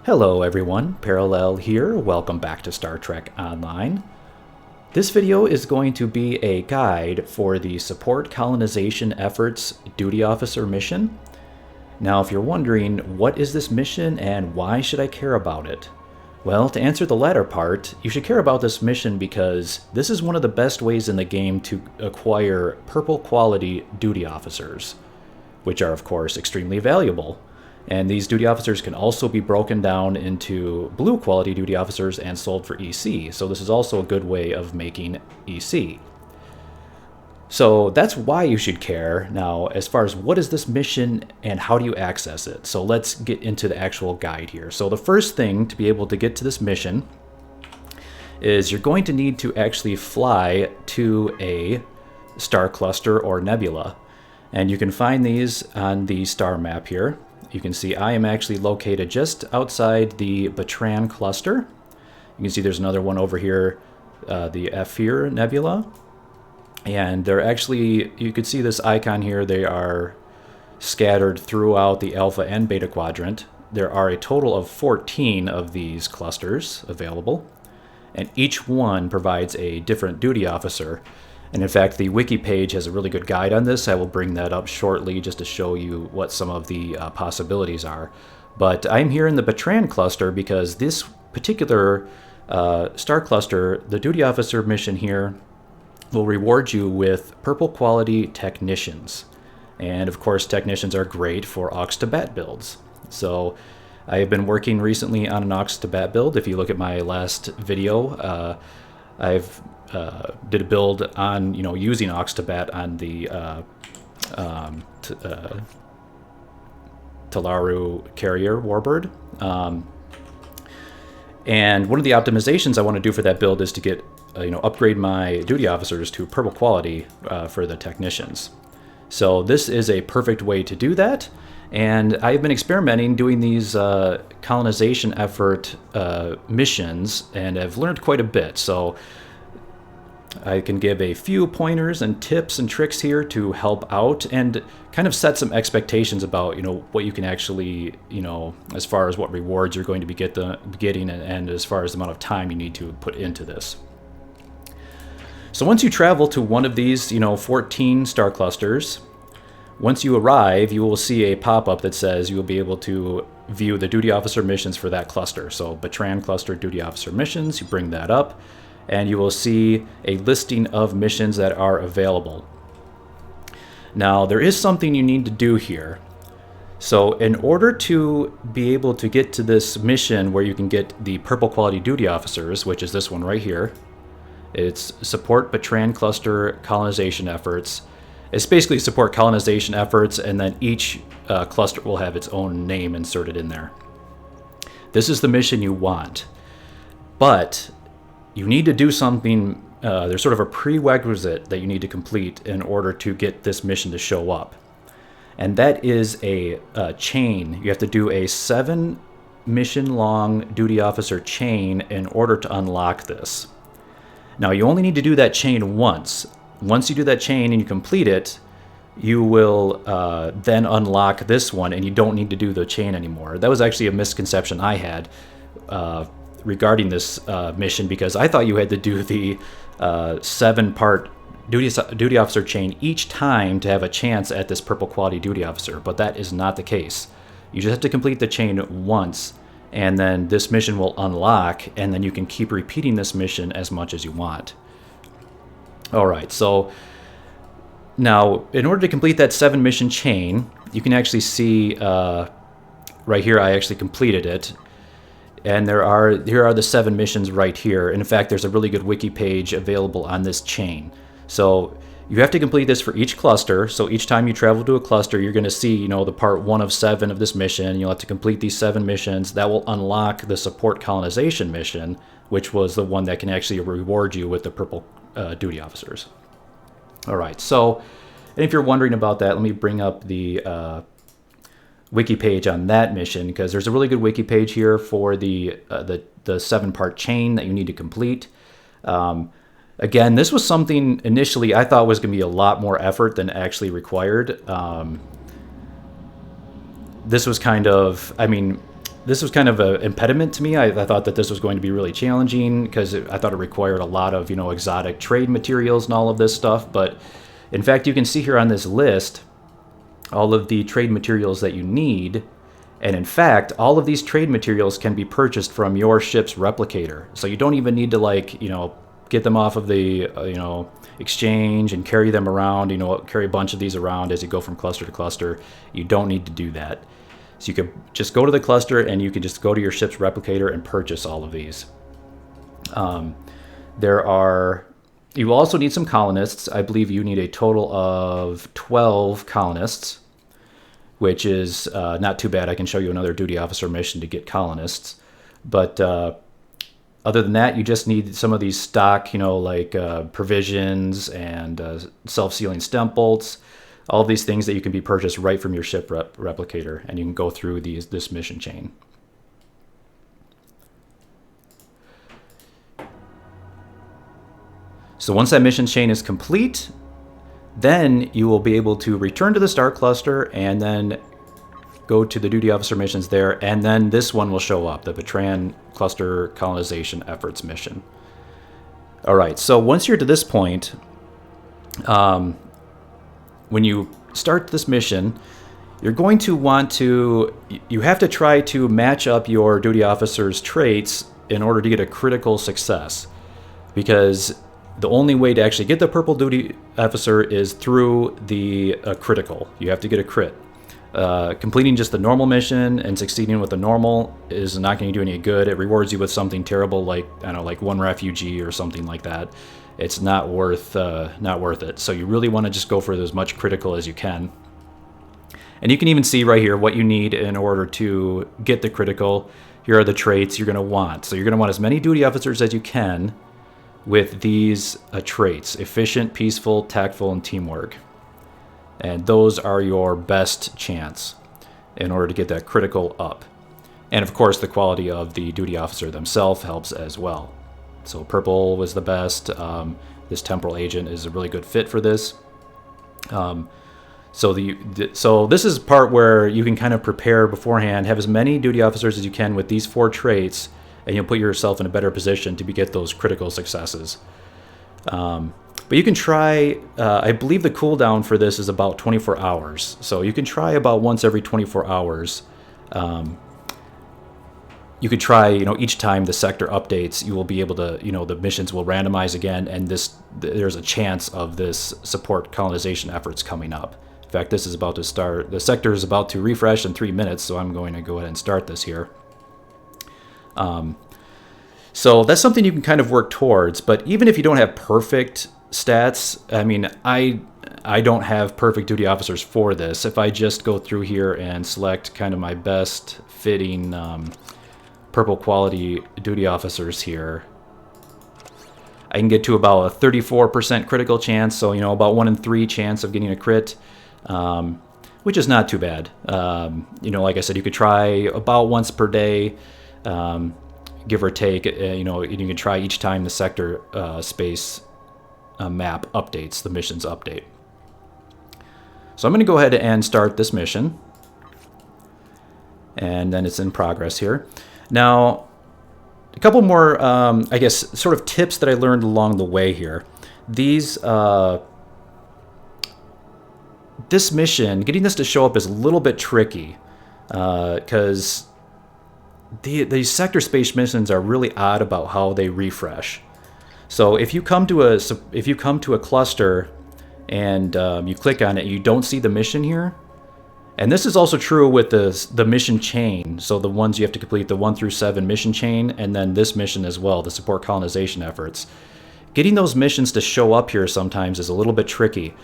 Hello everyone, Parallel here. Welcome back to Star Trek Online. This video is going to be a guide for the Support Colonization Efforts Duty Officer mission. Now, if you're wondering, what is this mission and why should I care about it? Well, to answer the latter part, you should care about this mission because this is one of the best ways in the game to acquire purple quality duty officers, which are of course extremely valuable. And these duty officers can also be broken down into blue quality duty officers and sold for EC. So this is also a good way of making EC. So that's why you should care. Now, as far as what is this mission and how do you access it? So let's get into the actual guide here. So the first thing to be able to get to this mission is you're going to need to actually fly to a star cluster or nebula. And you can find these on the star map here. You can see I am actually located just outside the Bertrand cluster. You can see there's another one over here, the F4 nebula. And they're actually, you can see this icon here, they are scattered throughout the alpha and beta quadrant. There are a total of 14 of these clusters available, and each one provides a different duty officer. And in fact, the wiki page has a really good guide on this. I will bring that up shortly just to show you what some of the possibilities are. But I'm here in the Bertrand cluster because this particular star cluster, the duty officer mission here, will reward you with purple quality technicians. And of course, technicians are great for aux to bat builds. So I have been working recently on an aux to bat build. If you look at my last video, I've did a build on, using aux to bat on the Talaru carrier warbird. And one of the optimizations I want to do for that build is to get, upgrade my duty officers to purple quality for the technicians. So this is a perfect way to do that. And I've been experimenting doing these colonization effort missions, and I've learned quite a bit. So I can give a few pointers and tips and tricks here to help out and kind of set some expectations about, what you can actually, as far as what rewards you're going to be getting and as far as the amount of time you need to put into this. So once you travel to one of these, 14 star clusters, once you arrive, you will see a pop-up that says you will be able to view the duty officer missions for that cluster. So Bertrand cluster duty officer missions, you bring that up, and you will see a listing of missions that are available. Now, there is something you need to do here. So in order to be able to get to this mission where you can get the purple quality duty officers, which is this one right here, it's Support Bertrand Cluster Colonization Efforts. It's basically Support Colonization Efforts, and then each cluster will have its own name inserted in there. This is the mission you want. But you need to do something, there's sort of a prerequisite that you need to complete in order to get this mission to show up. And that is a chain. You have to do a 7 mission long duty officer chain in order to unlock this. Now, you only need to do that chain once. Once you do that chain and you complete it, you will then unlock this one, and you don't need to do the chain anymore. That was actually a misconception I had regarding this mission, because I thought you had to do the 7-part duty officer chain each time to have a chance at this purple quality duty officer, but that is not the case. You just have to complete the chain once, and then this mission will unlock, and then you can keep repeating this mission as much as you want. All right, so now in order to complete that 7 mission chain, you can actually see right here I actually completed it. And here are the 7 missions right here. And in fact, there's a really good wiki page available on this chain. So you have to complete this for each cluster. So each time you travel to a cluster, you're going to see, the part 1 of 7 of this mission. You'll have to complete these 7 missions. That will unlock the Support Colonization mission, which was the one that can actually reward you with the purple duty officers. All right. So, and if you're wondering about that, let me bring up the wiki page on that mission, because there's a really good wiki page here for the 7-part chain that you need to complete. Again, this was something initially I thought was going to be a lot more effort than actually required. This was kind of, this was kind of an impediment to me. I thought that this was going to be really challenging because I thought it required a lot of, exotic trade materials and all of this stuff. But in fact, you can see here on this list all of the trade materials that you need. And in fact, all of these trade materials can be purchased from your ship's replicator. So you don't even need to get them off of the, exchange and carry them around, carry a bunch of these around as you go from cluster to cluster. You don't need to do that. So you could just go to the cluster and you can just go to your ship's replicator and purchase all of these. You will also need some colonists. I believe you need a total of 12 colonists, which is not too bad. I can show you another duty officer mission to get colonists. But other than that, you just need some of these stock, provisions and self-sealing stem bolts. All of these things that you can be purchased right from your ship replicator, and you can go through this mission chain. So once that mission chain is complete, then you will be able to return to the Star Cluster and then go to the duty officer missions there, and then this one will show up, the Bertrand Cluster Colonization Efforts mission. All right, so once you're to this point, when you start this mission, you're going to you have to try to match up your duty officer's traits in order to get a critical success, because the only way to actually get the purple duty officer is through the critical. You have to get a crit. Completing just the normal mission and succeeding with the normal is not going to do any good. It rewards you with something terrible like, I don't know, like 1 refugee or something like that. It's not worth it. So you really want to just go for as much critical as you can. And you can even see right here what you need in order to get the critical. Here are the traits you're going to want. So you're going to want as many duty officers as you can with these traits: efficient, peaceful, tactful, and teamwork. And those are your best chance in order to get that critical up. And of course, the quality of the duty officer themselves helps as well. So purple was the best. This temporal agent is a really good fit for this. So this is part where you can kind of prepare beforehand, have as many duty officers as you can with these 4 traits, and you'll put yourself in a better position to get those critical successes. But you can try, I believe the cooldown for this is about 24 hours. So you can try about once every 24 hours. You could try, each time the sector updates, you will be able to, the missions will randomize again, and there's a chance of this support colonization efforts coming up. In fact, this is about to start. The sector is about to refresh in 3 minutes, so I'm going to go ahead and start this here. So that's something you can kind of work towards. But even if you don't have perfect stats, I mean, I don't have perfect duty officers for this. If I just go through here and select kind of my best fitting purple quality duty officers here, I can get to about a 34% critical chance, so about 1 in 3 chance of getting a crit, which is not too bad. Like I said, you could try about once per day, give or take. You can try each time the sector space map updates, the missions update. So I'm going to go ahead and start this mission, and then it's in progress here. Now, a couple more, I guess, sort of tips that I learned along the way here. These, this mission, getting this to show up is a little bit tricky, because these sector space missions are really odd about how they refresh. So if you come to a cluster and you click on it, you don't see the mission here. And this is also true with the mission chain. So the ones you have to complete, the 1 through 7 mission chain, and then this mission as well, the Support Colonization Efforts. Getting those missions to show up here sometimes is a little bit tricky.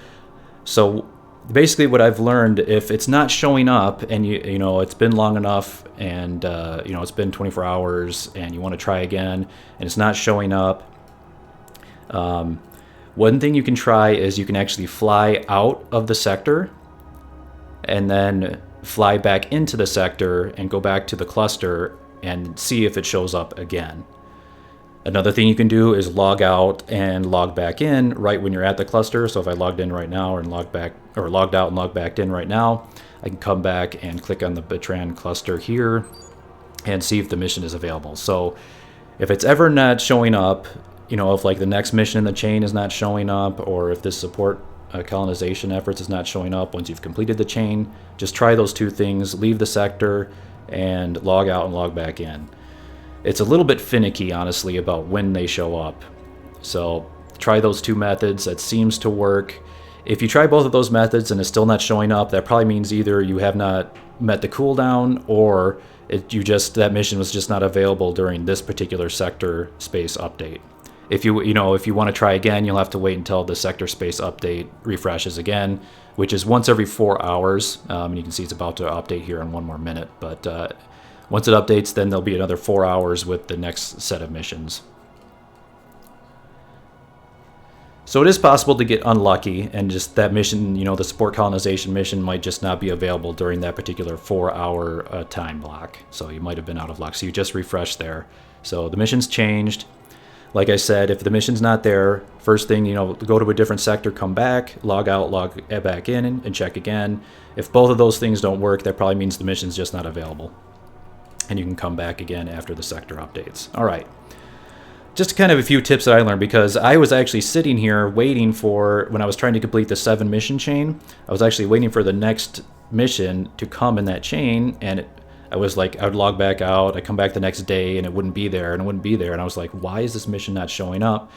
So basically what I've learned, if it's not showing up and it's been long enough and it's been 24 hours and you want to try again and it's not showing up, one thing you can try is you can actually fly out of the sector and then fly back into the sector and go back to the cluster and see if it shows up again. Another thing you can do is log out and log back in right when you're at the cluster. So if I logged in right now and logged out and logged back in right now, I can come back and click on the Bertrand cluster here and see if the mission is available. So if it's ever not showing up, if like the next mission in the chain is not showing up, or if this support colonization efforts is not showing up once you've completed the chain, just try those two things, leave the sector and log out and log back in. It's a little bit finicky, honestly, about when they show up. So try those two methods. That seems to work. If you try both of those methods and it's still not showing up, that probably means either you have not met the cooldown, or that mission was just not available during this particular sector space update. If you want to try again, you'll have to wait until the sector space update refreshes again, which is once every 4 hours. And you can see it's about to update here in 1 more minute. But once it updates, then there'll be another 4 hours with the next set of missions. So it is possible to get unlucky, and just that mission, the support colonization mission might just not be available during that particular 4-hour time block. So you might have been out of luck. So you just refresh there. So the mission's changed. Like I said, if the mission's not there, first thing, go to a different sector, come back, log out, log back in, and check again. If both of those things don't work, that probably means the mission's just not available. And you can come back again after the sector updates. All right. Just kind of a few tips that I learned, because I was actually sitting here waiting for, when I was trying to complete the 7 mission chain, I was actually waiting for the next mission to come in that chain, and I was like, I would log back out, I'd come back the next day, and it wouldn't be there, and it wouldn't be there, and I was like, why is this mission not showing up?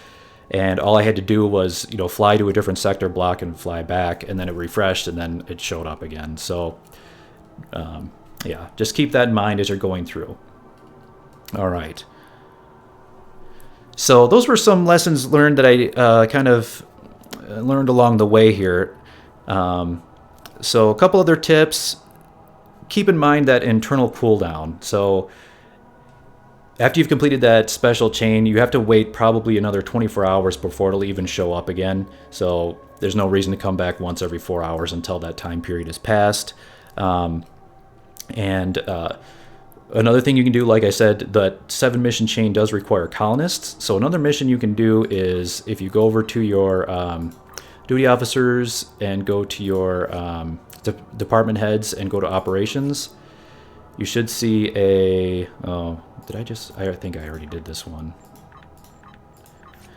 And all I had to do was, fly to a different sector block and fly back, and then it refreshed, and then it showed up again. So, yeah, just keep that in mind as you're going through. All right. So those were some lessons learned that I kind of learned along the way here. So a couple other tips. Keep in mind that internal cooldown. So after you've completed that special chain, you have to wait probably another 24 hours before it'll even show up again. So there's no reason to come back once every 4 hours until that time period is passed. Another thing you can do, like I said, the 7 mission chain does require colonists. So another mission you can do is, if you go over to your duty officers and go to your department heads and go to operations, you should see I think I already did this one.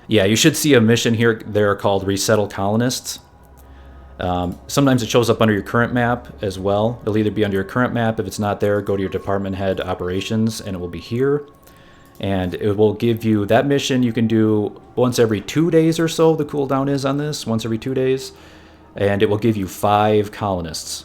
Yeah, you should see a mission here there called Resettle Colonists. Sometimes it shows up under your current map as well. It'll either be under your current map. If it's not there, go to your department head operations, and it will be here. And it will give you that mission. You can do once every 2 days or so. The cooldown is on this, once every 2 days. And it will give you 5 colonists.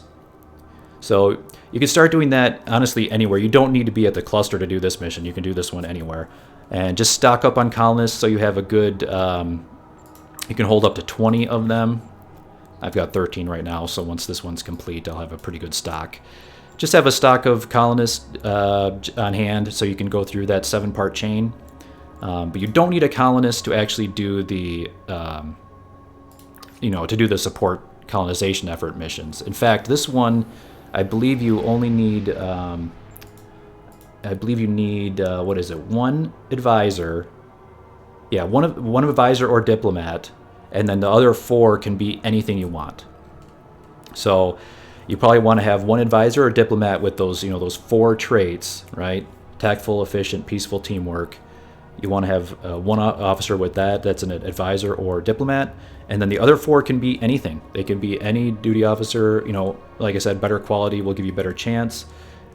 So you can start doing that, honestly, anywhere. You don't need to be at the cluster to do this mission. You can do this one anywhere. And just stock up on colonists so you have a good, you can hold up to 20 of them. I've got 13 right now, so once this one's complete, I'll have a pretty good stock. Just have a stock of colonists on hand so you can go through that 7-part chain. But you don't need a colonist to actually do the, to do the support colonization effort missions. In fact, this one, I believe you only need, what is it, 1 advisor. Yeah, one advisor or diplomat. And then the other 4 can be anything you want. So you probably want to have 1 advisor or diplomat with those, those 4 traits, right? Tactful, efficient, peaceful, teamwork. You want to have 1 officer with that. That's an advisor or diplomat. And then the other 4 can be anything. They can be any duty officer. Like I said, better quality will give you better chance.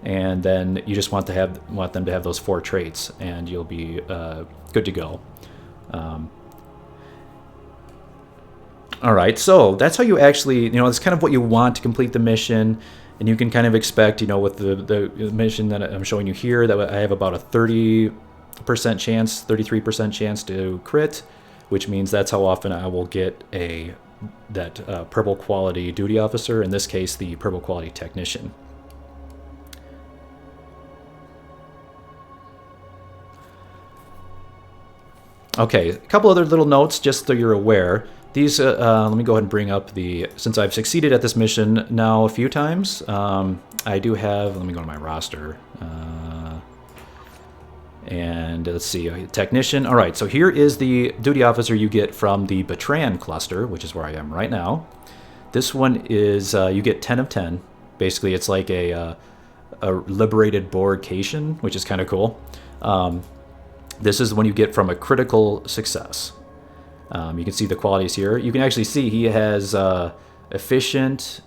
And then you just want them to have those 4 traits, and you'll be good to go. All right, so that's how you actually, it's kind of what you want to complete the mission, and you can kind of expect, with the mission that I'm showing you here, that I have about a 30% chance, 33% chance to crit, which means that's how often I will get that purple quality duty officer, in this case, the purple quality technician. Okay, a couple other little notes, just so you're aware. These, let me go ahead and bring up since I've succeeded at this mission now a few times, I do have, let me go to my roster, and let's see, technician. All right, so here is the duty officer you get from the Betran cluster, which is where I am right now. This one is, you get 10 of 10. Basically, it's like a a liberated borcation, which is kind of cool. This is when you get from a critical success. You can see the qualities here. You can actually see he has efficient.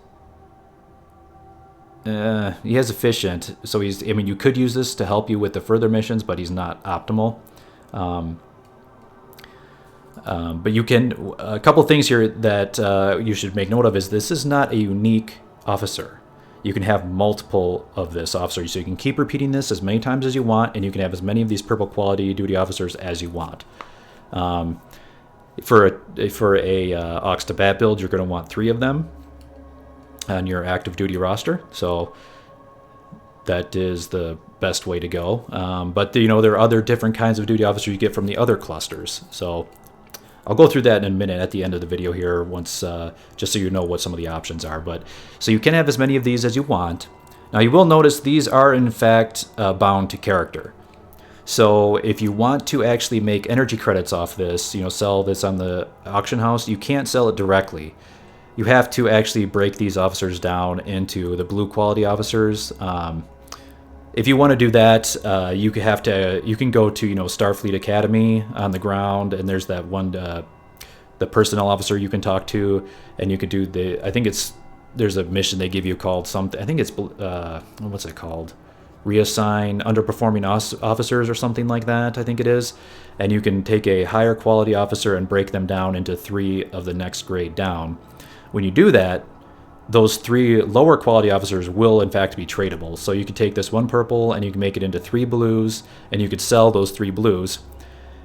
He has efficient, so he's. I mean, you could use this to help you with the further missions, but he's not optimal. But you can. A couple things here that you should make note of is this is not a unique officer. You can have multiple of this officer, so you can keep repeating this as many times as you want, and you can have as many of these purple quality duty officers as you want. For a aux to bat build, you're going to want 3 of them on your active duty roster, so that is the best way to go. But there are other different kinds of duty officers you get from the other clusters. So I'll go through that in a minute at the end of the video here, once just so you know what some of the options are. But so you can have as many of these as you want. Now you will notice these are in fact bound to character. So if you want to actually make energy credits off this, sell this on the auction house, you can't sell it directly. You have to actually break these officers down into the blue quality officers. If you want to do that, you can go to Starfleet Academy on the ground, and there's that one the personnel officer you can talk to, and you could do there's a mission they give you called something. I think it's what's it called? Reassign underperforming officers or something like that, I think it is. And you can take a higher quality officer and break them down into 3 of the next grade down. When you do that, those 3 lower quality officers will in fact be tradable. So you can take this 1 purple and you can make it into 3 blues, and you could sell those 3 blues.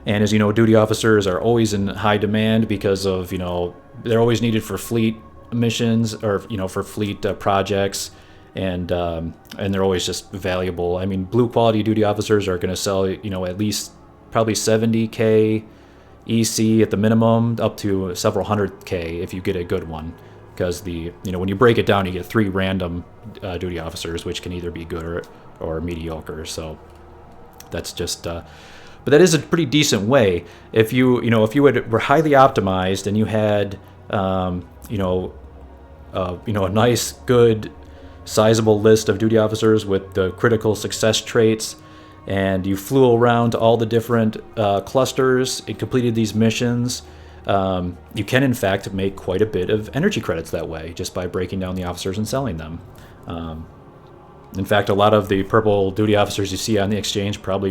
And as you know, duty officers are always in high demand because of, they're always needed for fleet missions or, for fleet projects. And they're always just valuable. I mean, blue quality duty officers are going to sell, at least probably 70K EC at the minimum, up to several 100K if you get a good one. Because when you break it down, you get 3 random duty officers, which can either be good or mediocre. So that's just, but that is a pretty decent way. If you were highly optimized and you had, a nice, good, sizable list of duty officers with the critical success traits, and you flew around to all the different clusters and completed these missions, you can in fact make quite a bit of energy credits that way, just by breaking down the officers and selling them. In fact, a lot of the purple duty officers you see on the exchange probably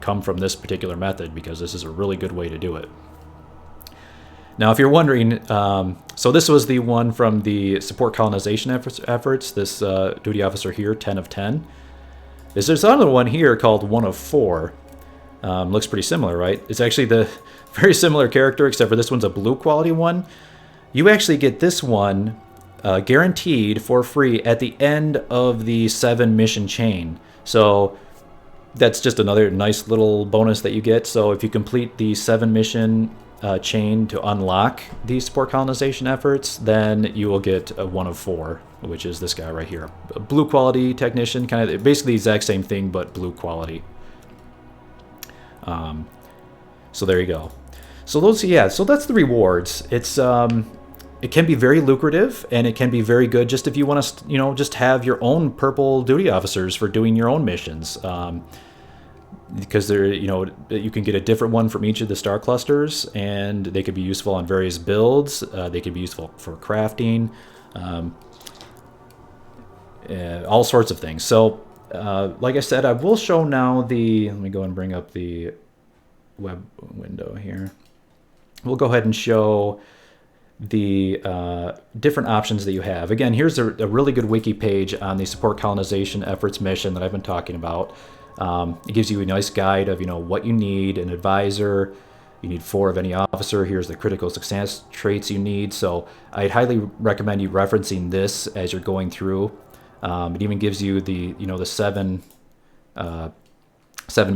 come from this particular method, because this is a really good way to do it. Now, if you're wondering, so this was the one from the Support Colonization Efforts, this duty officer here, 10 of 10. There's another one here called 1 of 4. Looks pretty similar, right? It's actually the very similar character, except for this one's a blue quality one. You actually get this one guaranteed for free at the end of the 7 mission chain. So that's just another nice little bonus that you get. So if you complete the 7 mission chain to unlock these Support Colonization Efforts, then you will get a 1 of 4, which is this guy right here. A blue quality technician, kind of basically the exact same thing, but blue quality. So there you go. So so that's the rewards. It's it can be very lucrative, and it can be very good just if you want to, just have your own purple duty officers for doing your own missions. Because you can get a different one from each of the star clusters, and they could be useful on various builds. They could be useful for crafting, all sorts of things. So, like I said, I will show now let me go and bring up the web window here. We'll go ahead and show the different options that you have. Again, here's a really good wiki page on the Support Colonization Efforts mission that I've been talking about. It gives you a nice guide of what you need: an advisor. You need 4 of any officer. Here's the critical success traits you need. So I'd highly recommend you referencing this as you're going through. It even gives you the the 7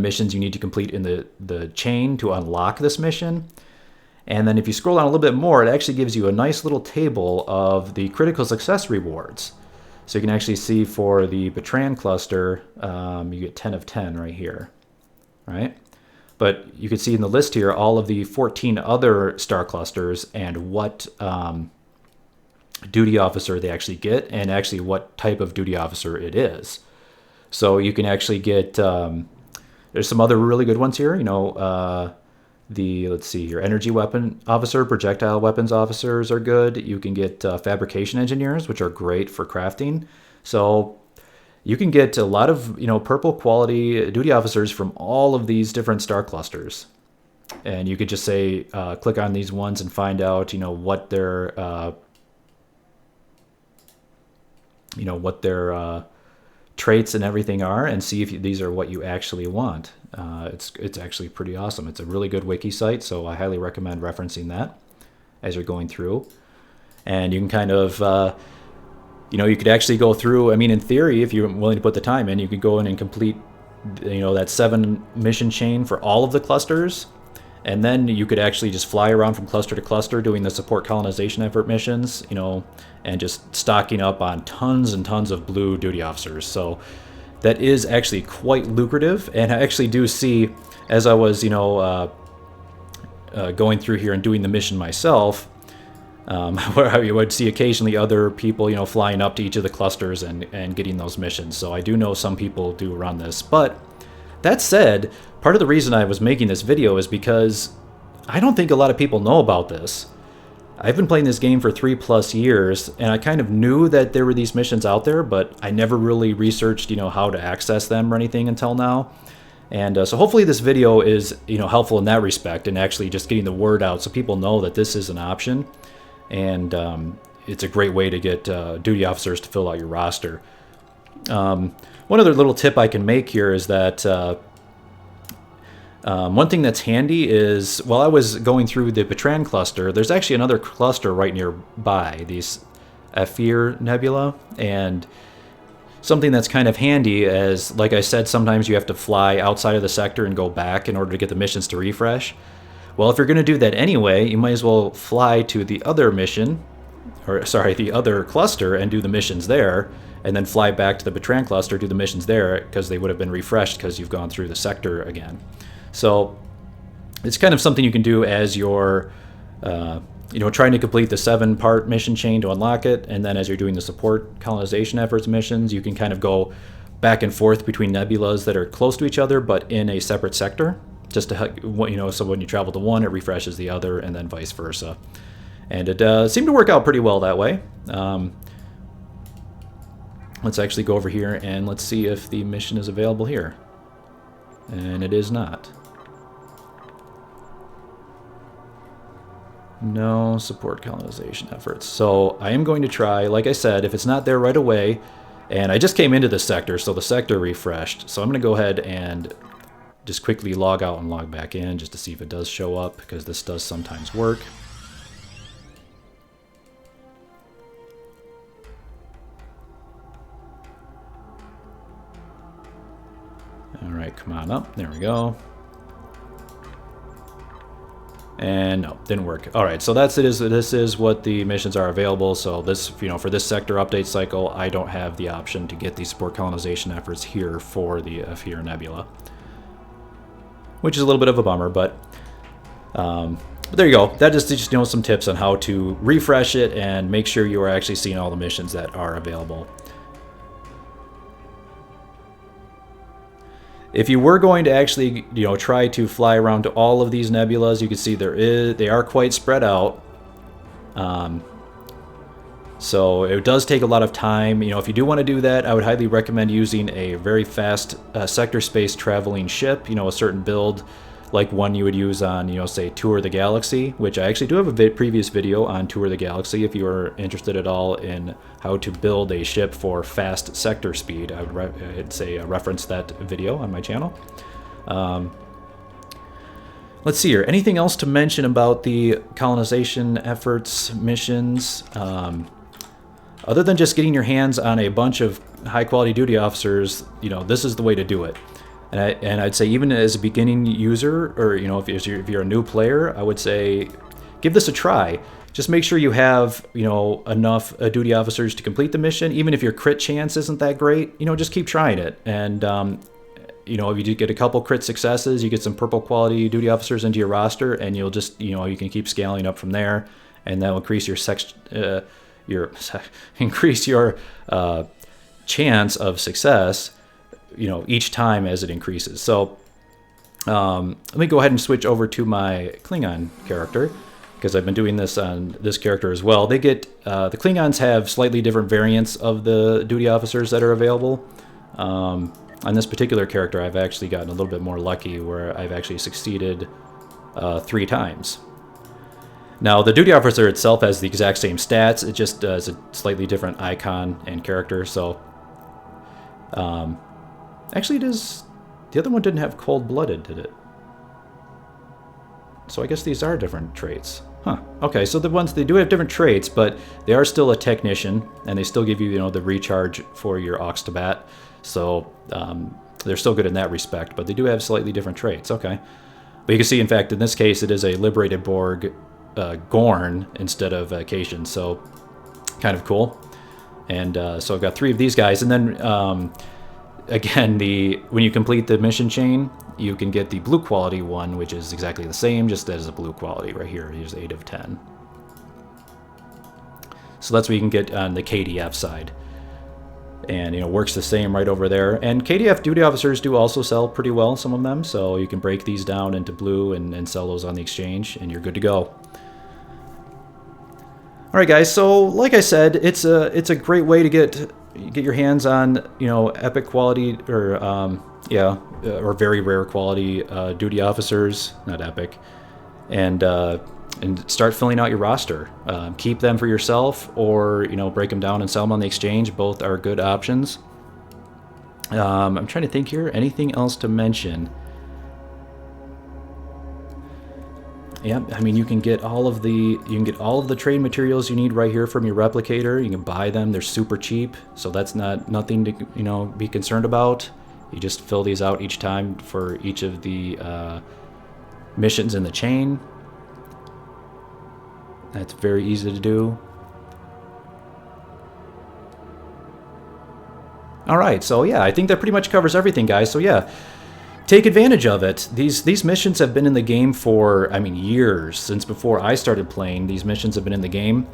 missions you need to complete in the chain to unlock this mission. And then if you scroll down a little bit more, it actually gives you a nice little table of the critical success rewards. So you can actually see for the Bertrand cluster, you get 10 of 10 right here, right? But you can see in the list here all of the 14 other star clusters and what duty officer they actually get, and actually what type of duty officer it is. So you can actually get, there's some other really good ones here, let's see here, energy weapon officer, projectile weapons officers are good. You can get fabrication engineers, which are great for crafting. So you can get a lot of, purple quality duty officers from all of these different star clusters. And you could just say, click on these ones and find out, what their, traits and everything are, and see if these are what you actually want. It's actually pretty awesome. It's a really good wiki site, so I highly recommend referencing that as you're going through. And you can kind of, you could actually go through, in theory, if you're willing to put the time in, you could go in and complete, that 7 mission chain for all of the clusters. And then you could actually just fly around from cluster to cluster doing the support colonization effort missions, and just stocking up on tons and tons of blue duty officers. So that is actually quite lucrative. And I actually do see, as I was, going through here and doing the mission myself, where I would see occasionally other people, flying up to each of the clusters and getting those missions. So I do know some people do run this. But that said, part of the reason I was making this video is because I don't think a lot of people know about this. I've been playing this game for 3+ years, and I kind of knew that there were these missions out there, but I never really researched, how to access them or anything until now. And so hopefully this video is, helpful in that respect, and actually just getting the word out so people know that this is an option. And it's a great way to get duty officers to fill out your roster. One other little tip I can make here is that one thing that's handy is, while I was going through the Petran cluster, there's actually another cluster right nearby, these Aphir Nebula, and something that's kind of handy is, like I said, sometimes you have to fly outside of the sector and go back in order to get the missions to refresh. Well, if you're going to do that anyway, you might as well fly to the other the other cluster and do the missions there, and then fly back to the Petran cluster, do the missions there, because they would have been refreshed because you've gone through the sector again. So it's kind of something you can do as you're, trying to complete the 7-part mission chain to unlock it, and then as you're doing the support colonization efforts missions, you can kind of go back and forth between nebulas that are close to each other but in a separate sector, just to so when you travel to one, it refreshes the other, and then vice versa. And it seemed to work out pretty well that way. Let's actually go over here and let's see if the mission is available here. And it is not. No support colonization efforts. So I am going to try, like I said, if it's not there right away, and I just came into this sector, so the sector refreshed. So I'm going to go ahead and just quickly log out and log back in just to see if it does show up, because this does sometimes work. All right, come on up. There we go. And no, didn't work. All right, so this is what the missions are available. So this, for this sector update cycle, I don't have the option to get the support colonization efforts here for the Aphir Nebula, which is a little bit of a bummer, but there you go. That is just some tips on how to refresh it and make sure you are actually seeing all the missions that are available. If you were going to actually, try to fly around to all of these nebulas, you can see they are quite spread out. So it does take a lot of time. If you do want to do that, I would highly recommend using a very fast sector space traveling ship, a certain build, like one you would use on, say, Tour of the Galaxy, which I actually do have a previous video on Tour of the Galaxy. If you are interested at all in how to build a ship for fast sector speed, I would say reference that video on my channel. Let's see here. Anything else to mention about the colonization efforts missions? Other than just getting your hands on a bunch of high-quality duty officers, this is the way to do it. And I'd say even as a beginning user, or if you're a new player, I would say give this a try. Just make sure you have enough duty officers to complete the mission. Even if your crit chance isn't that great, just keep trying it. And if you do get a couple crit successes, you get some purple quality duty officers into your roster, and you'll just you can keep scaling up from there, and that will increase your increase your chance of success, each time as it increases. So let me go ahead and switch over to my Klingon character, because I've been doing this on this character as well. They get the Klingons have slightly different variants of the duty officers that are available. On this particular character, I've actually gotten a little bit more lucky, where I've actually succeeded 3 times. Now, the duty officer itself has the exact same stats. It just has a slightly different icon and character. So, actually, it is. The other one didn't have cold-blooded, did it? So I guess these are different traits. Huh. Okay, so the ones, they do have different traits, but they are still a technician, and they still give you, the recharge for your aux to bat. So they're still good in that respect, but they do have slightly different traits. Okay. But you can see, in fact, in this case, it is a liberated Borg Gorn instead of Cation, so kind of cool. And so I've got 3 of these guys, and then again, when you complete the mission chain, you can get the blue quality one, which is exactly the same, just as a blue quality right here. Here's 8 of 10. So that's what you can get on the KDF side. And, works the same right over there. And KDF duty officers do also sell pretty well, some of them. So you can break these down into blue and sell those on the exchange, and you're good to go. All right, guys. So like I said, it's a great way to get your hands on, epic quality or very rare quality duty officers, not epic, and start filling out your roster. Keep them for yourself, or break them down and sell them on the exchange. Both are good options. I'm trying to think here. Anything else to mention? Yeah, I mean, you can get all of the trade materials you need right here from your replicator. You can buy them; they're super cheap, so that's nothing to be concerned about. You just fill these out each time for each of the missions in the chain. That's very easy to do. All right, so yeah, I think that pretty much covers everything, guys. So yeah, take advantage of it. These missions have been in the game for, years. Since before I started playing, these missions have been in the game.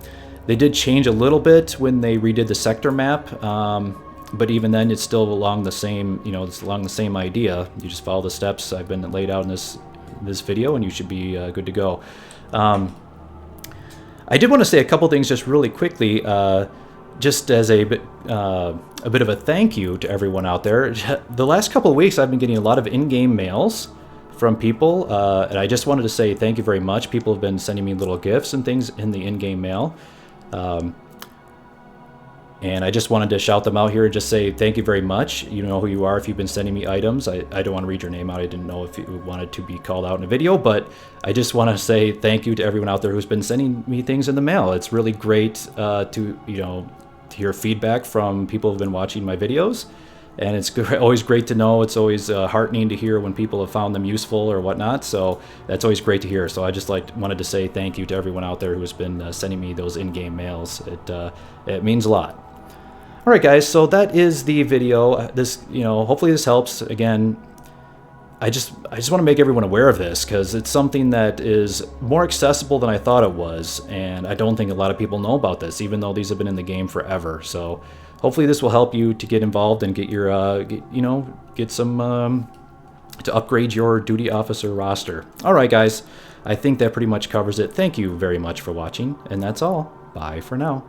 They did change a little bit when they redid the sector map, but even then, it's still along the same, it's along the same idea. You just follow the steps I've been laid out in this video, and you should be good to go. I did want to say a couple things just really quickly, just as a bit of a thank you to everyone out there. The last couple of weeks, I've been getting a lot of in-game mails from people, and I just wanted to say thank you very much. People have been sending me little gifts and things in the in-game mail. And I just wanted to shout them out here and just say thank you very much. You know who you are if you've been sending me items. I don't want to read your name out. I didn't know if you wanted to be called out in a video, but I just want to say thank you to everyone out there who's been sending me things in the mail. It's really great to hear feedback from people who've been watching my videos. And it's always great to know. It's always heartening to hear when people have found them useful or whatnot. So that's always great to hear. So I just wanted to say thank you to everyone out there who has been sending me those in-game mails. It means a lot. All right, guys. So that is the video. Hopefully this helps. Again, I just want to make everyone aware of this because it's something that is more accessible than I thought it was, and I don't think a lot of people know about this, even though these have been in the game forever. So hopefully this will help you to get involved and get your, get some to upgrade your duty officer roster. All right, guys. I think that pretty much covers it. Thank you very much for watching, and that's all. Bye for now.